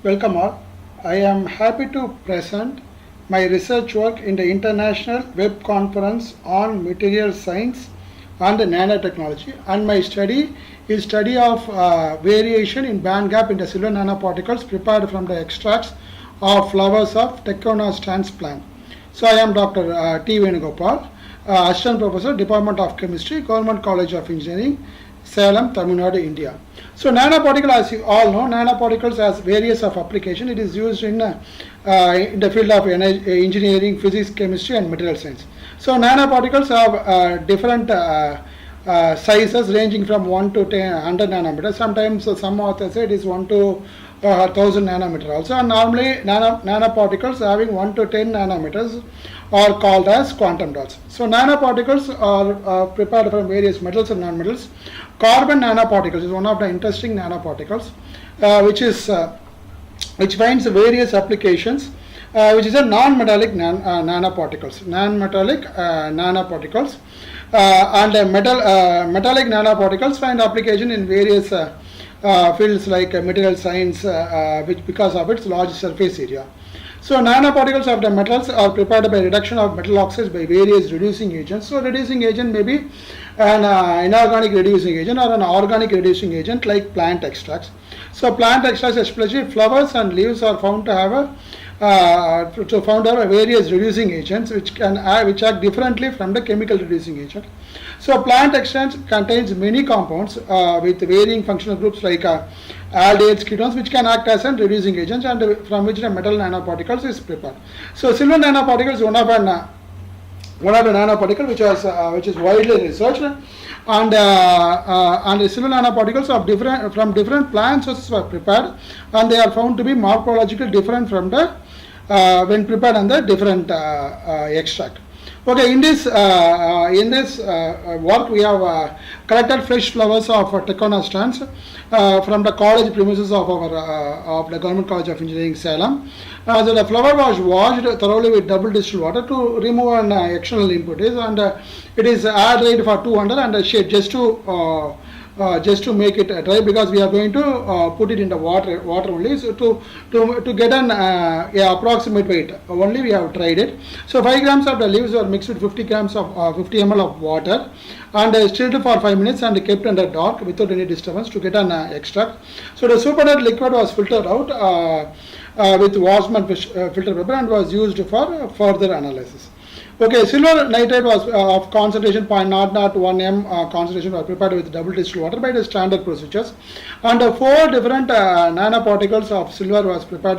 Welcome all. I am happy to present my research work in the International Web Conference on Material Science and Nanotechnology, and my study is study of variation in band gap in the silver nanoparticles prepared from the extracts of flowers of Tectonostrans plant. So I am Dr. T. Venugopal, Assistant Professor, Department of Chemistry, Government College of Engineering, Salem, Tamil Nadu, India. So nanoparticle, as you all know, nanoparticles has various of application. It is used in the field of engineering, physics, chemistry, and material science. So nanoparticles have different sizes ranging from 1 to 100 nanometers. Sometimes some authors say it is 1 to 1000 nanometer also. And normally nanoparticles having 1 to 10 nanometers are called as quantum dots. So nanoparticles are prepared from various metals and non-metals. Carbon nanoparticles is one of the interesting nanoparticles, which finds various applications, which is a non-metallic nanoparticles. Non-metallic nanoparticles and metallic nanoparticles find application in various fields like material science, which because of its large surface area. So nanoparticles of the metals are prepared by reduction of metal oxides by various reducing agents. So reducing agent may be an inorganic reducing agent or an organic reducing agent like plant extracts. So plant extracts, especially flowers and leaves, are found to have various reducing agents which act differently from the chemical reducing agent. So plant extracts contains many compounds with varying functional groups like aldehydes, ketones, which can act as a reducing agent, and from which the metal nanoparticles is prepared. So silver nanoparticles is one of the nanoparticle which is widely researched, and the silver nanoparticles of from different plant sources were prepared, and they are found to be morphologically different from the when prepared on the different extract. Okay, in this work we have collected fresh flowers of Tectonostrans from the college premises of the Government College of Engineering, Salem. So the flower was washed thoroughly with double distilled water to remove an external impurities, and it is air dried for 200 and shade just to make it dry, because we are going to put it in the water only. So to get an approximate weight only, we have tried it. So 5 grams of the leaves were mixed with 50 grams of 50 ml of water and stirred for 5 minutes and kept under dark without any disturbance to get an extract. So the supernatant liquid was filtered out with Wassermann filter paper and was used for further analysis. Okay, silver nitrate was of concentration 0.001 m concentration was prepared with double distilled water by the standard procedures, and 4 different nanoparticles of silver was prepared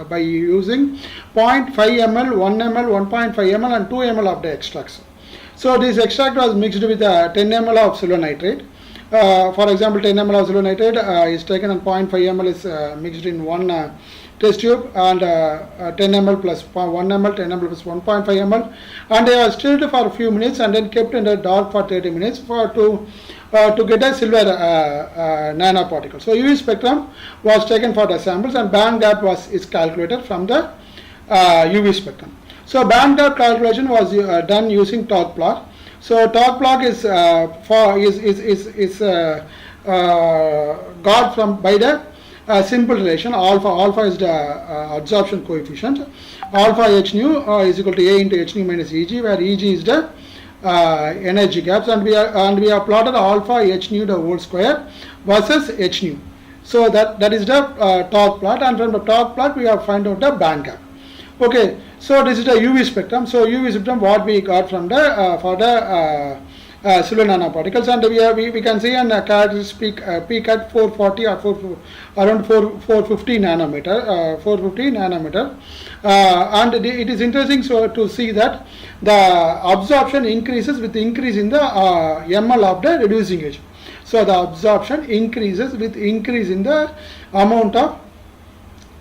by using 0.5 ml, 1 ml, 1.5 ml and 2 ml of the extracts. So this extract was mixed with 10 ml of silver nitrate. For example, 10 ml of silver nitrate is taken and 0.5 ml is mixed in one test tube, and 10 ml plus 1 ml, 10 ml plus 1.5 ml, and they are stirred for a few minutes and then kept in the dark for 30 minutes to get a silver nanoparticle. So UV spectrum was taken for the samples, and band gap is calculated from the UV spectrum. So band gap calculation was done using torque plot. So torque plot is got from by the simple relation alpha. Alpha is the absorption coefficient. Alpha h nu is equal to A into h nu minus Eg, where Eg is the energy gaps, and we have plotted alpha h nu the whole square versus h nu. So that is the torque plot, and from the torque plot we have find out the band gap. Okay, so this is the UV spectrum. So UV spectrum what we got from the for the silver nanoparticles, and we can see an characteristic peak at 440 or around 450 nanometer, 450 nanometer, and it is interesting to see that the absorption increases with the increase in the ml of the reducing agent. So the absorption increases with increase in the amount of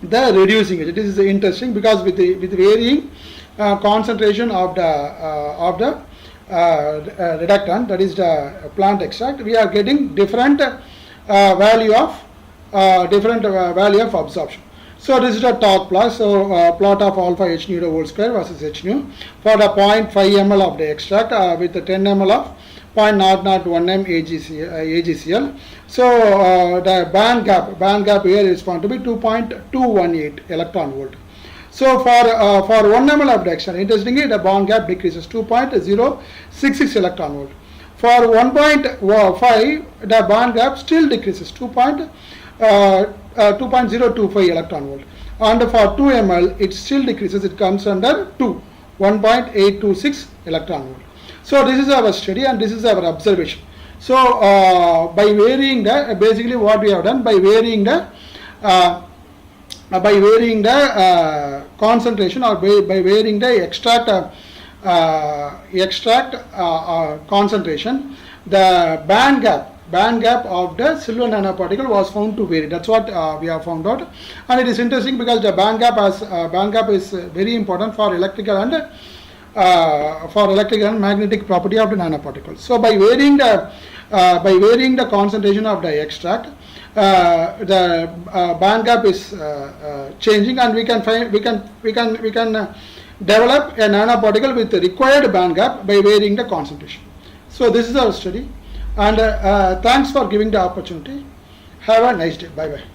the reducing agent. This is interesting because with varying concentration of the reductant, that is the plant extract, we are getting different value of absorption. So this is the torque plot. So plot of alpha h nu the whole square versus h nu for the 0.5 ml of the extract with the 10 ml of 0.001 m AgCl. So the band gap here is found to be 2.218 electron volt. So for 1 ml of dextran, interestingly the bond gap decreases 2.066 electron volt. For 1.5 the bond gap still decreases 2.025 electron volt, and for 2 ml it still decreases, it comes under 1.826 electron volt. So this is our study and this is our observation. So by varying the, basically what we have done, by varying the concentration, or by varying the extract concentration, the band gap of the silver nanoparticle was found to vary. That's what we have found out, and it is interesting because the band gap is very important for electrical and magnetic property of the nanoparticles. So by varying the concentration of the extract, the band gap is changing, and we can develop a nanoparticle with the required band gap by varying the concentration. So this is our study, and thanks for giving the opportunity. Have a nice day. Bye bye.